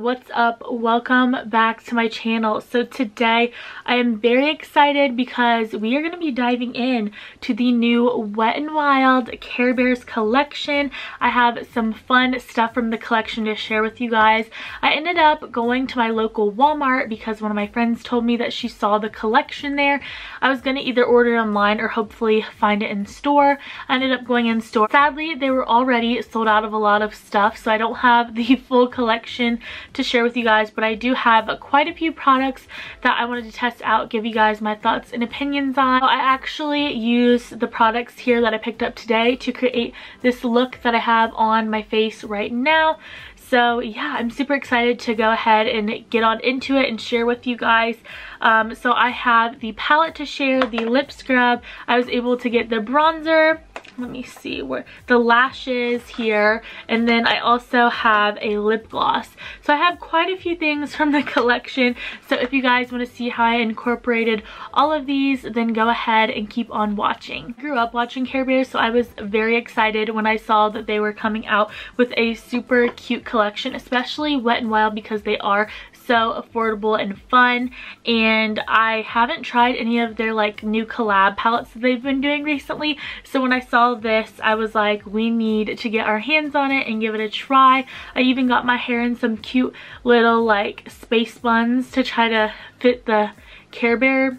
what's up? Welcome back to my channel. So today I am very excited because we are going to be diving in to the new Wet n Wild Care Bears collection. I have some fun stuff from the collection to share with you guys. I ended up going to my local Walmart because one of my friends told me that she saw the collection there. I was going to either order it online or hopefully find it in store. I ended up going in store. Sadly, they were already sold out of a lot of stuff, so I don't have the full collection to share with you guys, but I do have quite a few products that I wanted to test out, give you guys my thoughts and opinions on. I actually used the products here that I picked up today to create this look that I have on my face right now. So yeah, I'm super excited to go ahead and get on into it and share with you guys. So I have the palette to share, the lip scrub. I was able to get the bronzer. Let me see where the lashes here, and then I also have a lip gloss. So I have quite a few things from the collection. So if you guys want to see how I incorporated all of these, then go ahead and keep on watching. I grew up watching Care Bears, so I was very excited when I saw that they were coming out with a super cute collection, especially Wet n Wild, because they are so affordable and fun. And I haven't tried any of their like new collab palettes that they've been doing recently, so when I saw this I was like, we need to get our hands on it and give it a try. I even got my hair in some cute little like space buns to try to fit the Care Bear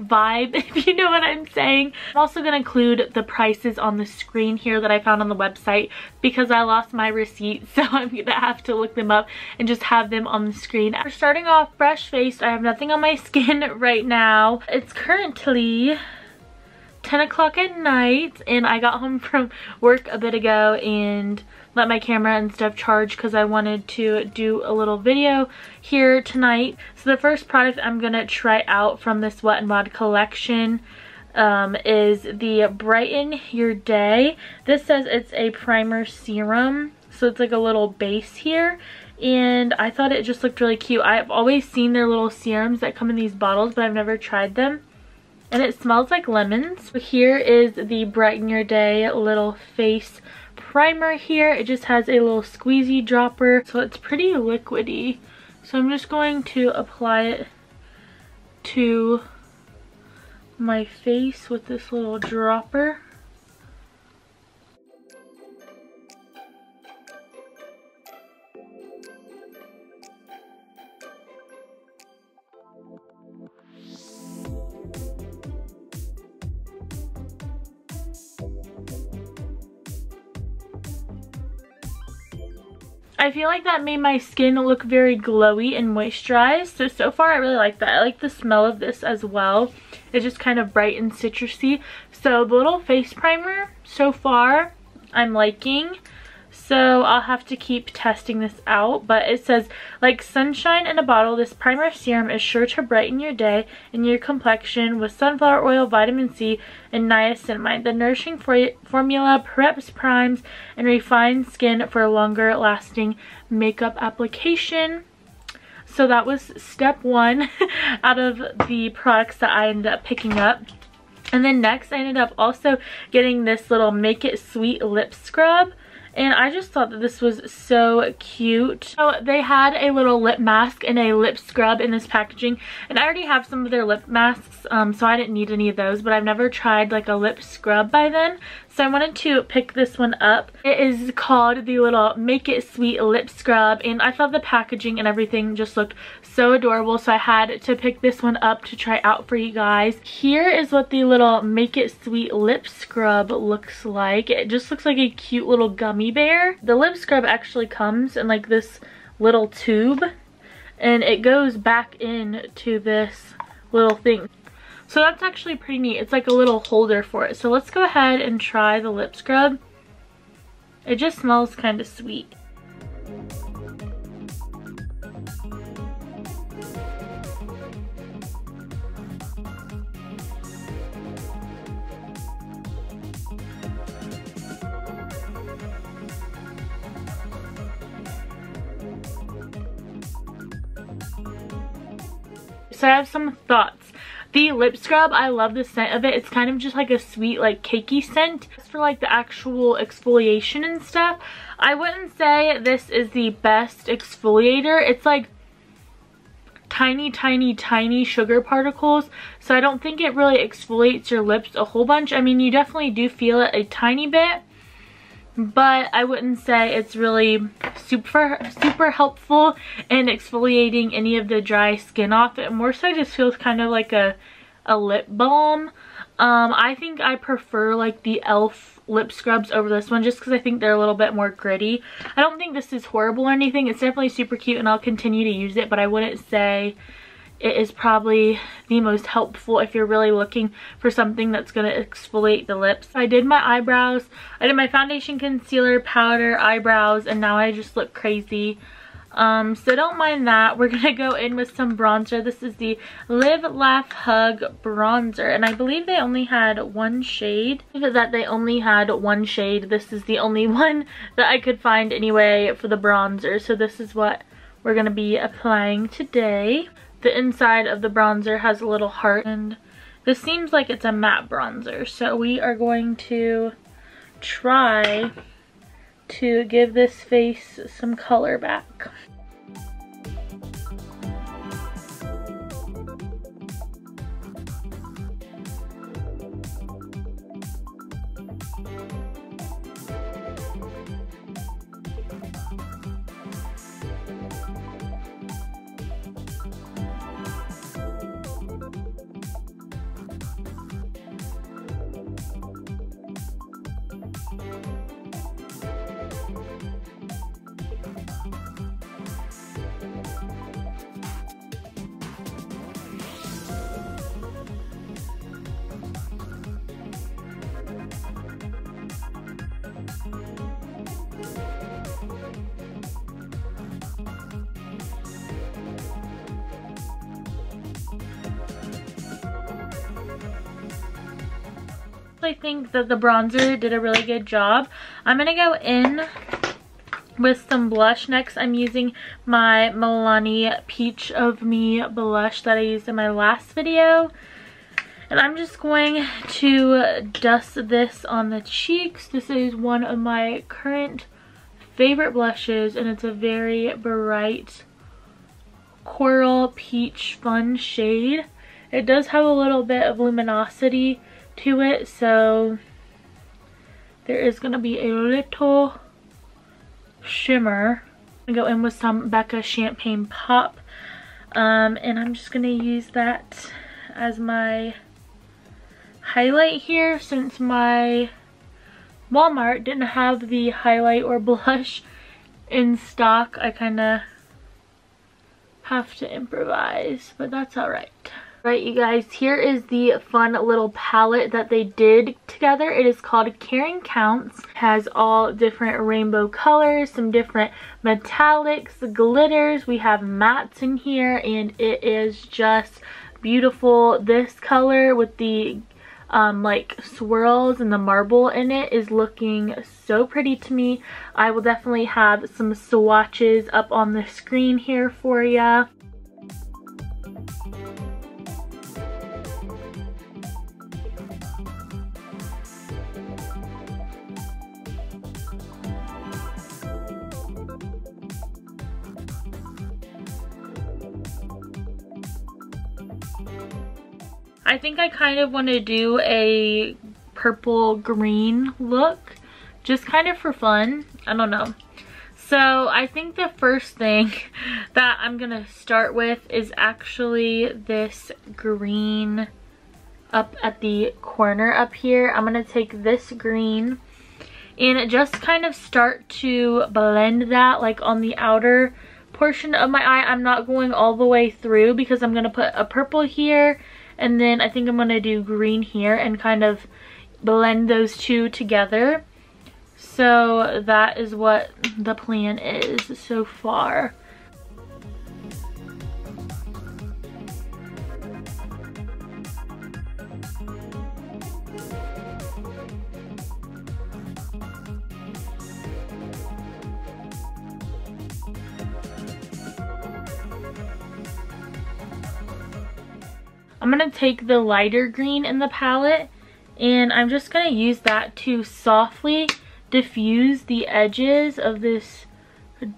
vibe, if you know what I'm saying. I'm also going to include the prices on the screen here that I found on the website because I lost my receipt, so I'm going to have to look them up and just have them on the screen. For starting off, fresh faced, I have nothing on my skin right now. It's currently 10 o'clock at night and I got home from work a bit ago and let my camera and stuff charge because I wanted to do a little video here tonight. So the first product I'm gonna try out from this Wet n Wild collection is the Brighten Your Day. This says it's a primer serum, so it's like a little base here, and I thought it just looked really cute. I've always seen their little serums that come in these bottles, but I've never tried them. And it smells like lemons. So here is the Brighten Your Day little face primer here. It just has a little squeezy dropper, so it's pretty liquidy. So I'm just going to apply it to my face with this little dropper. I feel like that made my skin look very glowy and moisturized. So far I really like that. I like the smell of this as well. It's just kind of bright and citrusy. So the little face primer, so far I'm liking. So I'll have to keep testing this out, but it says, like sunshine in a bottle, this primer serum is sure to brighten your day and your complexion with sunflower oil, vitamin C, and niacinamide. The nourishing formula preps, primes, and refines skin for a longer lasting makeup application. So that was step one out of the products that I ended up picking up. And then next I ended up also getting this little Make It Sweet lip scrub. And I just thought that this was so cute. So they had a little lip mask and a lip scrub in this packaging. And I already have some of their lip masks, so I didn't need any of those. But I've never tried like a lip scrub by them. So I wanted to pick this one up. It is called the little Make It Sweet lip scrub. And I thought the packaging and everything just looked so adorable. So I had to pick this one up to try out for you guys. Here is what the little Make It Sweet lip scrub looks like. It just looks like a cute little gummy bear. The lip scrub actually comes in like this little tube, and it goes back into this little thing. So that's actually pretty neat. It's like a little holder for it. So let's go ahead and try the lip scrub. It just smells kind of sweet. So I have some thoughts. The lip scrub, I love the scent of it. It's kind of just like a sweet, like cakey scent. As for like the actual exfoliation and stuff, I wouldn't say this is the best exfoliator. It's like tiny, tiny, tiny sugar particles. So I don't think it really exfoliates your lips a whole bunch. I mean, you definitely do feel it a tiny bit, but I wouldn't say it's really super helpful in exfoliating any of the dry skin off. It more so just feels kind of like a lip balm. I think I prefer like the e.l.f. lip scrubs over this one just because I think they're a little bit more gritty. I don't think this is horrible or anything. It's definitely super cute and I'll continue to use it, but I wouldn't say it is probably the most helpful if you're really looking for something that's going to exfoliate the lips. I did my eyebrows. I did my foundation, concealer, powder, eyebrows, and now I just look crazy. So don't mind that. We're going to go in with some bronzer. This is the Live, Laugh, Hug bronzer, and I believe they only had one shade. They only had one shade. This is the only one that I could find anyway for the bronzer. So this is what we're going to be applying today. The inside of the bronzer has a little heart, and this seems like it's a matte bronzer. So we are going to try to give this face some color back. I think that the bronzer did a really good job. I'm gonna go in with some blush next. I'm using my Milani Peach of Me blush that I used in my last video, and I'm just going to dust this on the cheeks. This is one of my current favorite blushes, and it's a very bright coral peach fun shade. It does have a little bit of luminosity to it, so there is going to be a little shimmer. I'm going to go in with some Becca Champagne Pop, and I'm just going to use that as my highlight here. Since my Walmart didn't have the highlight or blush in stock, I kind of have to improvise, but that's alright. Right, you guys, here is the fun little palette that they did together. It is called Caring Counts. It has all different rainbow colors, some different metallics, glitters. We have mattes in here, and it is just beautiful. This color with the like swirls and the marble in it is looking so pretty to me. I will definitely have some swatches up on the screen here for ya. I think I kind of want to do a purple green look, just kind of for fun. I don't know. So I think the first thing that I'm going to start with is actually this green up at the corner up here. I'm going to take this green and just kind of start to blend that like on the outer portion of my eye. I'm not going all the way through because I'm going to put a purple here, and then I think I'm going to do green here and kind of blend those two together. So that is what the plan is so far. I'm going to take the lighter green in the palette, and I'm just going to use that to softly diffuse the edges of this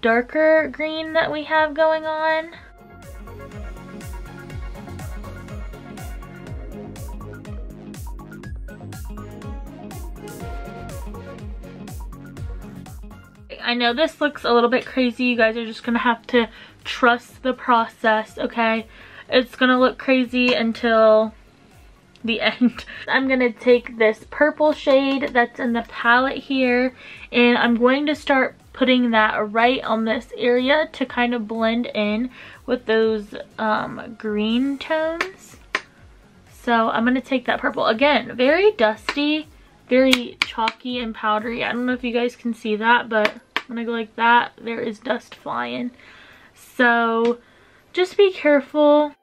darker green that we have going on. I know this looks a little bit crazy. You guys are just gonna have to trust the process, okay? It's gonna look crazy until the end. I'm gonna take this purple shade that's in the palette here, and I'm going to start putting that right on this area to kind of blend in with those green tones. So I'm gonna take that purple. Again, very dusty, very chalky and powdery. I don't know if you guys can see that, but when I go like that, there is dust flying. So just be careful.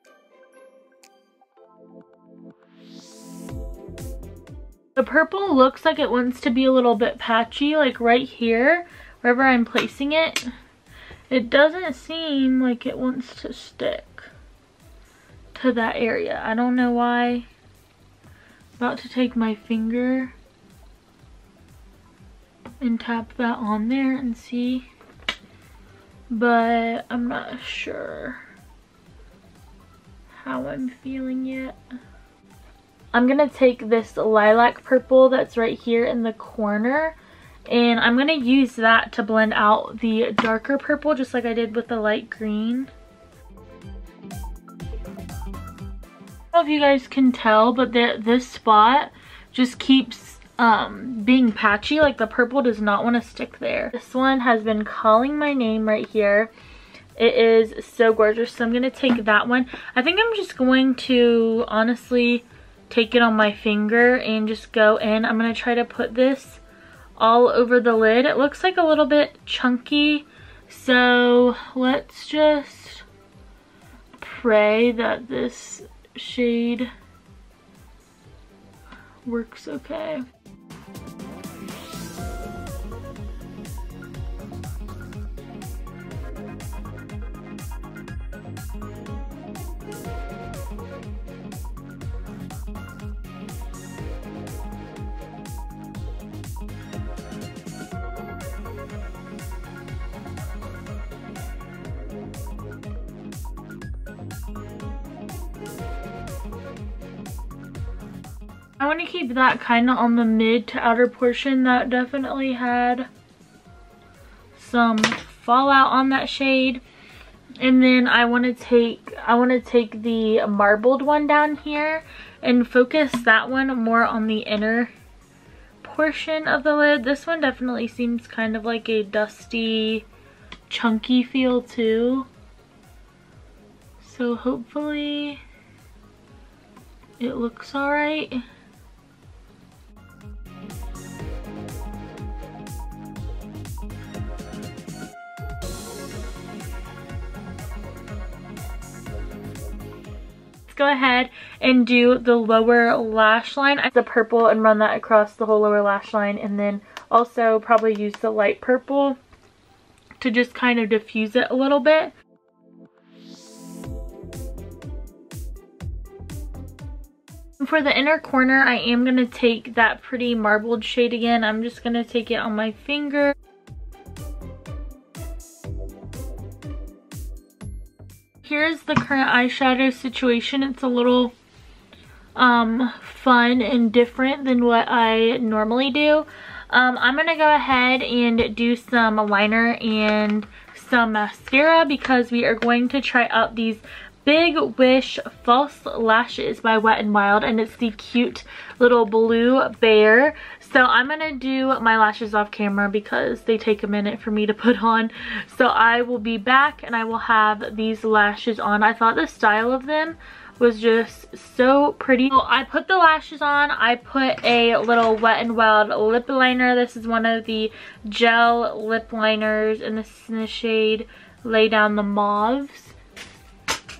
The purple looks like it wants to be a little bit patchy, like right here, wherever I'm placing it. It doesn't seem like it wants to stick to that area. I don't know why. I'm about to take my finger and tap that on there and see, but I'm not sure how I'm feeling yet. I'm gonna take this lilac purple that's right here in the corner, and I'm gonna use that to blend out the darker purple just like I did with the light green. I don't know if you guys can tell, but this spot just keeps being patchy. Like the purple does not want to stick there. This one has been calling my name right here. It is so gorgeous. So I'm going to take that one. I think I'm just going to honestly take it on my finger and just go in. I'm going to try to put this all over the lid. It looks like a little bit chunky. So let's just pray that this shade works okay. I want to keep that kind of on the mid to outer portion. That definitely had some fallout on that shade. And then I want to take the marbled one down here and focus that one more on the inner portion of the lid. This one definitely seems kind of like a dusty, chunky feel too. So hopefully it looks alright. Go ahead and do the lower lash line, the purple, and run that across the whole lower lash line, and then also probably use the light purple to just kind of diffuse it a little bit. For the inner corner, I am going to take that pretty marbled shade again. I'm just going to take it on my finger. Here's the current eyeshadow situation. It's a little fun and different than what I normally do. I'm going to go ahead and do some liner and some mascara because we are going to try out these Big Wish False Lashes by Wet n Wild, and it's the cute little blue bear. So I'm going to do my lashes off camera because they take a minute for me to put on. So I will be back and I will have these lashes on. I thought the style of them was just so pretty. So I put the lashes on. I put a little Wet n Wild lip liner. This is one of the gel lip liners, and this is in the shade Lay Down the Mauves,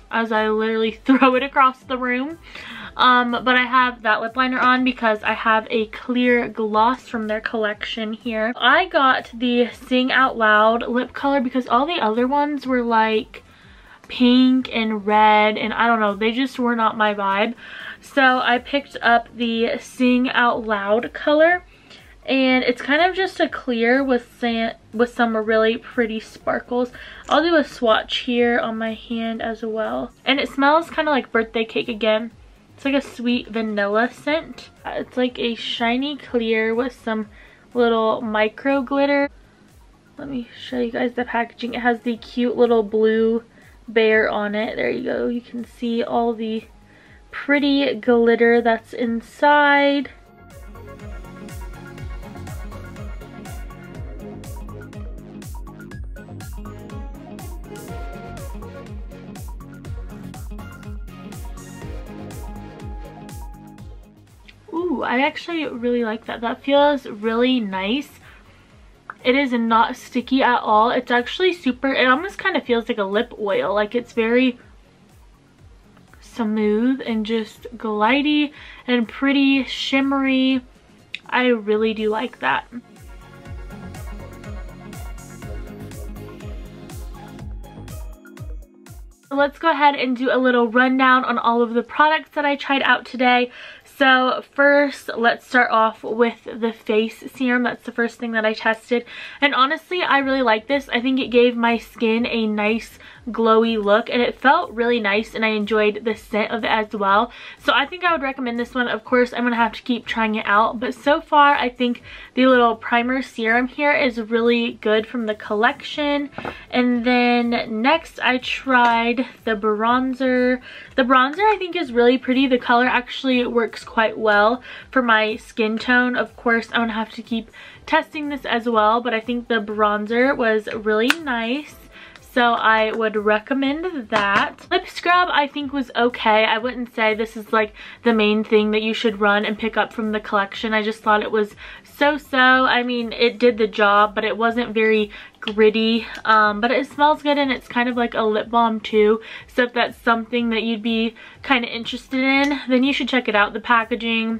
as I literally throw it across the room. But I have that lip liner on because I have a clear gloss from their collection here. I got the Sing Out Loud lip color because all the other ones were like pink and red, and I don't know, they just were not my vibe. So I picked up the Sing Out Loud color, and it's kind of just a clear with some really pretty sparkles. I'll do a swatch here on my hand as well. And it smells kind of like birthday cake again. It's like a sweet vanilla scent. It's like a shiny clear with some little micro glitter. Let me show you guys the packaging. It has the cute little blue bear on it. There you go. You can see all the pretty glitter that's inside. Ooh, I actually really like that. That feels really nice. It is not sticky at all. It's actually super, it almost kind of feels like a lip oil. Like it's very smooth and just glidey and pretty shimmery. I really do like that. Let's go ahead and do a little rundown on all of the products that I tried out today. So first, let's start off with the face serum. That's the first thing that I tested. And honestly, I really like this. I think it gave my skin a nice glowy look, and it felt really nice, and I enjoyed the scent of it as well. So I think I would recommend this one. Of course, I'm gonna have to keep trying it out, but so far I think the little primer serum here is really good from the collection. And then next I tried the bronzer. The bronzer I think is really pretty. The color actually works quite well for my skin tone. Of course, I'm gonna have to keep testing this as well, but I think the bronzer was really nice. So I would recommend that. Lip scrub I think was okay. I wouldn't say this is like the main thing that you should run and pick up from the collection. I just thought it was so-so. I mean, it did the job, but it wasn't very gritty. But it smells good, and it's kind of like a lip balm too. So if that's something that you'd be kind of interested in, then you should check it out. The packaging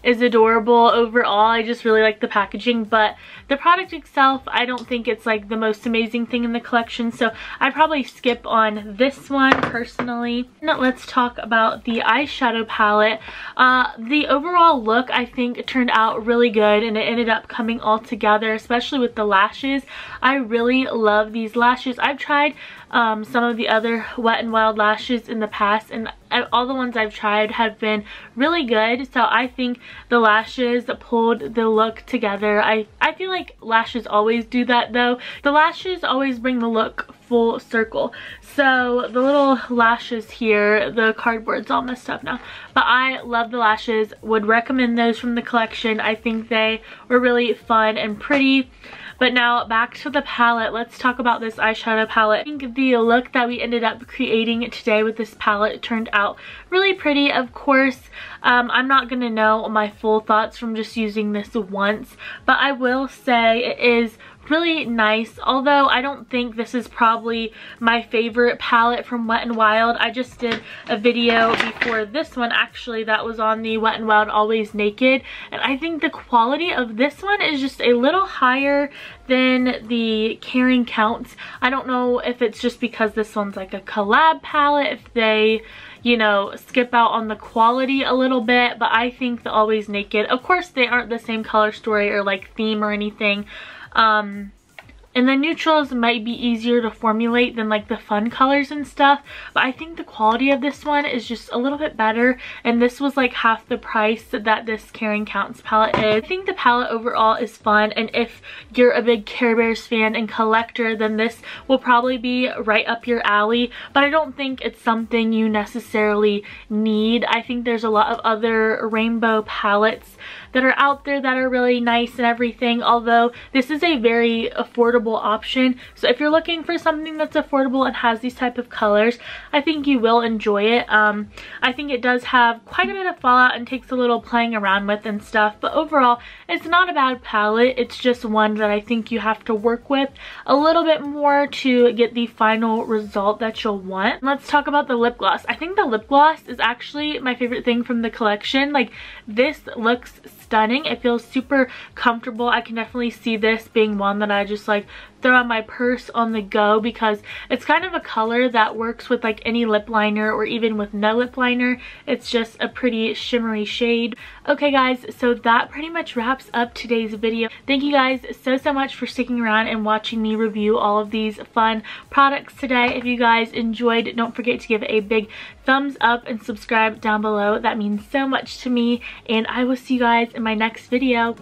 is adorable overall. I just really like the packaging, but the product itself, I don't think it's like the most amazing thing in the collection, so I'd probably skip on this one personally. Now let's talk about the eyeshadow palette. The overall look I think turned out really good, and it ended up coming all together, especially with the lashes. I really love these lashes. I've tried some of the other Wet n Wild lashes in the past, and all the ones I've tried have been really good. So I think the lashes pulled the look together. I feel like lashes always do that though. The lashes always bring the look full circle. So the little lashes here, the cardboard's all messed up now, but I love the lashes. Would recommend those from the collection. I think they were really fun and pretty. But now back to the palette. Let's talk about this eyeshadow palette. I think the look that we ended up creating today with this palette turned out really pretty. Of course, I'm not gonna know my full thoughts from just using this once, but I will say it is really nice, although I don't think this is probably my favorite palette from Wet n Wild. I just did a video before this one actually that was on the Wet n Wild Always Naked, and I think the quality of this one is just a little higher than the Caring Counts. I don't know if it's just because this one's like a collab palette, if they, you know, skip out on the quality a little bit, but I think the Always Naked, of course they aren't the same color story or like theme or anything, and the neutrals might be easier to formulate than like the fun colors and stuff, but I think the quality of this one is just a little bit better, and this was like half the price that this Caring Counts palette is. I think the palette overall is fun, and if you're a big Care Bears fan and collector, then this will probably be right up your alley, but I don't think it's something you necessarily need. I think there's a lot of other rainbow palettes that are out there that are really nice and everything, although this is a very affordable option. So if you're looking for something that's affordable and has these type of colors, I think you will enjoy it. I think it does have quite a bit of fallout and takes a little playing around with and stuff, but overall it's not a bad palette. It's just one that I think you have to work with a little bit more to get the final result that you'll want. Let's talk about the lip gloss. I think the lip gloss is actually my favorite thing from the collection. Like, this looks stunning. It feels super comfortable. I can definitely see this being one that I just like throw on my purse on the go, because it's kind of a color that works with like any lip liner or even with no lip liner. It's just a pretty shimmery shade. Okay guys, so that pretty much wraps up today's video. Thank you guys so much for sticking around and watching me review all of these fun products today. If you guys enjoyed, don't forget to give it a big thumbs up and subscribe down below. That means so much to me, and I will see you guys in my next video.